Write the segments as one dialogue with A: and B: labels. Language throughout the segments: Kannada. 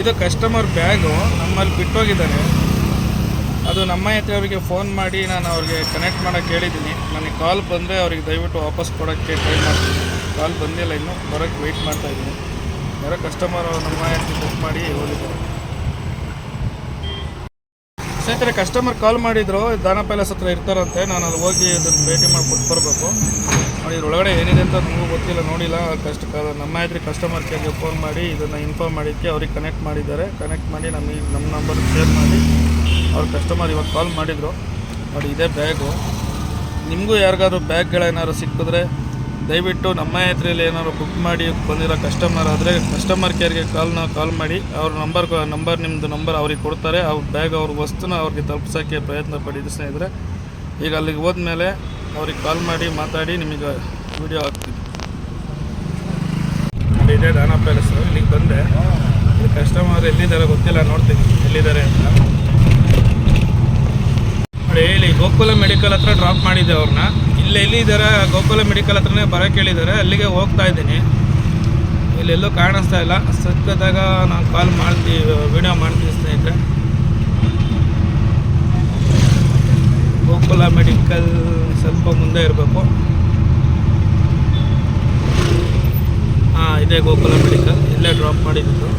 A: ಇದು ಕಸ್ಟಮರ್ ಬ್ಯಾಗು ನಮ್ಮಲ್ಲಿ ಬಿಟ್ಟೋಗಿದ್ದಾನೆ. ಅದು ನಮ್ಮ ಅವರಿಗೆ ಫೋನ್ ಮಾಡಿ ನಾನು ಅವ್ರಿಗೆ ಕನೆಕ್ಟ್ ಮಾಡೋಕ್ಕೆ ಹೇಳಿದ್ದೀನಿ. ನನಗೆ ಕಾಲ್ ಬಂದರೆ ಅವ್ರಿಗೆ ದಯವಿಟ್ಟು ವಾಪಸ್ ಕೊಡೋಕ್ಕೆ ಟ್ರೈ ಮಾಡ್ತೀನಿ. ಕಾಲ್ ಬಂದಿಲ್ಲ, ಇನ್ನೂ ಬರೋಕ್ಕೆ ವೆಯ್ಟ್ ಮಾಡ್ತಾಯಿದ್ದೀನಿ. ಯಾರೋ ಕಸ್ಟಮರು ನಮ್ಮ ಬುಕ್ ಮಾಡಿ ಹೋಗಿದ್ದಾರೆ. ಸ್ನೇಹಿತರೆ, ಕಸ್ಟಮರ್ ಕಾಲ್ ಮಾಡಿದ್ರು, ದಾನ ಪ್ಯಾಲೇಸ್ ಹತ್ರ ಇರ್ತಾರಂತೆ. ನಾನು ಅಲ್ಲಿ ಹೋಗಿ ಅದನ್ನು ಭೇಟಿ ಮಾಡಿ ಕೊಟ್ಟು ಬರಬೇಕು. ನೋಡಿ, ಇದ್ರೊಳಗಡೆ ಏನಿದೆ ಅಂತ ನನಗೂ ಗೊತ್ತಿಲ್ಲ, ನೋಡಿಲ್ಲ. ನಮ್ಮ ಕಸ್ಟಮರ್ ಕೇರ್ಗೆ ಫೋನ್ ಮಾಡಿ ಇದನ್ನು ಇನ್ಫಾರ್ಮ್ ಮಾಡಿದ್ದಕ್ಕೆ ಅವ್ರಿಗೆ ಕನೆಕ್ಟ್ ಮಾಡಿದ್ದಾರೆ. ಕನೆಕ್ಟ್ ಮಾಡಿ ನಮ್ಮ ನಂಬರ್ ಶೇರ್ ಮಾಡಿ ಅವ್ರ ಕಸ್ಟಮರ್ ಇವಾಗ ಕಾಲ್ ಮಾಡಿದರು. ನೋಡಿ, ಇದೇ ಬ್ಯಾಗು. ನಿಮಗೂ ಯಾರಿಗಾದ್ರು ಬ್ಯಾಗ್ಗಳೇನಾದ್ರು ಸಿಕ್ಕಿದ್ರೆ ದಯವಿಟ್ಟು ನಮ್ಮ ಹತ್ರದಲ್ಲಿ ಏನಾದ್ರು ಬುಕ್ ಮಾಡಿ ಬಂದಿರೋ ಕಸ್ಟಮರ್ ಆದರೆ ಕಸ್ಟಮರ್ ಕೇರ್ಗೆ ಕಾಲ್ ಮಾಡಿ. ಅವ್ರ ನಿಮ್ಮದು ನಂಬರ್ ಅವ್ರಿಗೆ ಕೊಡ್ತಾರೆ. ಅವ್ರ ಬ್ಯಾಗ್ ಅವ್ರ ವಸ್ತುನ ಅವ್ರಿಗೆ ತಲುಪಿಸೋಕ್ಕೆ ಪ್ರಯತ್ನ ಪಡಿದ್ದು ಸ್ನೇಹಿತರೆ. ಈಗ ಅಲ್ಲಿಗೆ ಹೋದ್ಮೇಲೆ ಅವ್ರಿಗೆ ಕಾಲ್ ಮಾಡಿ ಮಾತಾಡಿ ನಿಮಗೆ ವಿಡಿಯೋ ಹಾಕ್ತೀನಿ. ಅಲ್ಲಿ ಇದೆ ದಾನ ಪ್ಯಾಲೇಸ್. ಇಲ್ಲಿಗೆ ಬಂದೆ. ಇಲ್ಲಿ ಕಸ್ಟಮರ್ ಎಲ್ಲಿದ್ದಾರೆ ಗೊತ್ತಿಲ್ಲ, ನೋಡ್ತೀನಿ ಎಲ್ಲಿದ್ದಾರೆ ಅಂತ. ನೋಡಿ, ಇಲ್ಲಿ ಗೋಕುಲ ಮೆಡಿಕಲ್ ಹತ್ರ ಡ್ರಾಪ್ ಮಾಡಿದ್ದೆ ಅವ್ರನ್ನ. ಎಲ್ಲಿದ್ದಾರೆ ಗೋಕುಲ ಮೆಡಿಕಲ್ ಹತ್ರನೇ ಬರೋಕ್ಕೆ ಹೇಳಿದ್ದಾರೆ. ಅಲ್ಲಿಗೆ ಹೋಗ್ತಾ ಇದ್ದೀನಿ. ಇಲ್ಲೆಲ್ಲೂ ಕಾಣಿಸ್ತಾ ಇಲ್ಲ. ಸಕ್ಕದಾಗ ನಾನು ಕಾಲ್ ಮಾಡ್ತೀವಿ, ವಿಡಿಯೋ ಮಾಡ್ತೀವಿ ಸ್ನೇಹಿತರೆ. ಗೋಕುಲ ಮೆಡಿಕಲ್ ಸ್ವಲ್ಪ ಮುಂದೆ ಇರಬೇಕು. ಇದೇ ಗೋಕುಲ ಮೆಡಿಕಲ್. ಇಲ್ಲೇ ಡ್ರಾಪ್ ಮಾಡಿದ್ದು.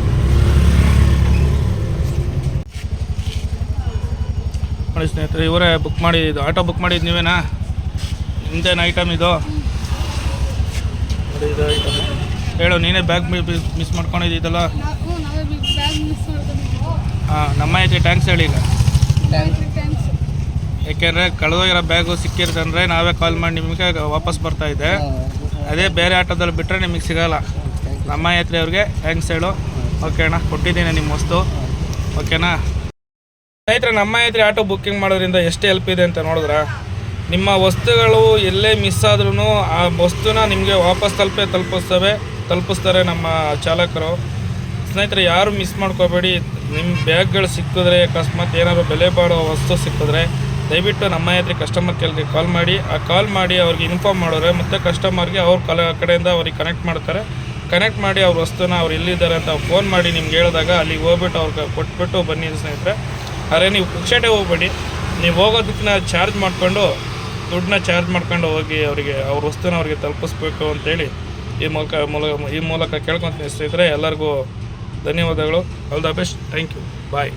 A: ನೋಡಿ ಸ್ನೇಹಿತರೆ, ಇವರೇ ಬುಕ್ ಮಾಡಿದ್ದು. ಆಟೋ ಬುಕ್ ಮಾಡಿದ್ದು ನೀವೇನಾ? ನಿಮ್ದೇನು ಐಟಮ್ ಇದು? ನೋಡಿ, ಇದು ಐಟಮ್. ಹೇಳು, ನೀನೇ ಬ್ಯಾಗ್ ಮಿಸ್ ಮಾಡ್ಕೊಂಡಿದ್ದಲ್ಲ. ನಮ್ಮ ಥ್ಯಾಂಕ್ಸ್ ಹೇಳಿ. ಈಗ ಯಾಕೆಂದರೆ ಕಳೆದೋಗಿರೋ ಬ್ಯಾಗು ಸಿಕ್ಕಿರ್ತಂದರೆ ನಾವೇ ಕಾಲ್ ಮಾಡಿ ನಿಮಗೆ ವಾಪಸ್ ಬರ್ತಾಯಿದ್ದೆ. ಅದೇ ಬೇರೆ ಆಟೋದಲ್ಲಿ ಬಿಟ್ಟರೆ ನಿಮಗೆ ಸಿಗೋಲ್ಲ. ನಮ್ಮ ಅವ್ರಿಗೆ ಥ್ಯಾಂಕ್ಸ್ ಹೇಳು. ಓಕೆ ಅಣ್ಣ, ಕೊಟ್ಟಿದ್ದೀನಿ ನಿಮ್ಮ ವಸ್ತು. ಓಕೆನಾ ಸ್ನೇಹಿತರೆ? ನಮ್ಮ ಆಟೋ ಬುಕ್ಕಿಂಗ್ ಮಾಡೋದ್ರಿಂದ ಎಷ್ಟು ಹೆಲ್ಪ್ ಇದೆ ಅಂತ ನೋಡಿದ್ರೆ, ನಿಮ್ಮ ವಸ್ತುಗಳು ಎಲ್ಲೇ ಮಿಸ್ ಆದ್ರೂ ಆ ವಸ್ತುನ ನಿಮಗೆ ವಾಪಸ್ ತಲುಪಿಸ್ತಾರೆ ನಮ್ಮ ಚಾಲಕರು. ಸ್ನೇಹಿತರೆ, ಯಾರು ಮಿಸ್ ಮಾಡ್ಕೋಬೇಡಿ. ನಿಮ್ಮ ಬ್ಯಾಗ್ಗಳು ಸಿಕ್ಕಿದ್ರೆ, ಅಕಸ್ಮಾತ್ ಏನಾದರೂ ಬೆಲೆ ಬಾಳೋ ವಸ್ತು ಸಿಕ್ಕಿದ್ರೆ ದಯವಿಟ್ಟು ನಮ್ಮ ಕಸ್ಟಮರ್ ಕೇರ್ಗೆ ಕಾಲ್ ಮಾಡಿ ಅವ್ರಿಗೆ ಇನ್ಫಾರ್ಮ್ ಮಾಡೋರೆ. ಮತ್ತು ಕಸ್ಟಮರ್ಗೆ ಅವ್ರ ಕಡೆಯಿಂದ ಅವ್ರಿಗೆ ಕನೆಕ್ಟ್ ಮಾಡಿ ಅವ್ರ ವಸ್ತುನ ಅವ್ರು ಎಲ್ಲಿದ್ದಾರೆ ಅಂತ ಫೋನ್ ಮಾಡಿ ನಿಮ್ಗೆ ಹೇಳಿದಾಗ ಅಲ್ಲಿಗೆ ಹೋಗ್ಬಿಟ್ಟು ಅವ್ರಿಗೆ ಕೊಟ್ಬಿಟ್ಟು ಬನ್ನಿ ಸ್ನೇಹಿತರೆ. ಆದರೆ ನೀವು ಪುಕ್ಷಟೆ ಹೋಗ್ಬೇಡಿ. ನೀವು ಹೋಗೋದಕ್ಕೆ ದುಡ್ಡನ್ನ ಚಾರ್ಜ್ ಮಾಡ್ಕೊಂಡು ಹೋಗಿ ಅವರಿಗೆ ಅವ್ರ ವಸ್ತುನ ಅವ್ರಿಗೆ ತಲುಪಿಸ್ಬೇಕು ಅಂತೇಳಿ ಈ ಮೂಲಕ ಕೇಳ್ಕೊತೀನಿ ಸ್ನೇಹಿತರೆ. ಎಲ್ಲರಿಗೂ ಧನ್ಯವಾದಗಳು. All the best. Thank you. Bye.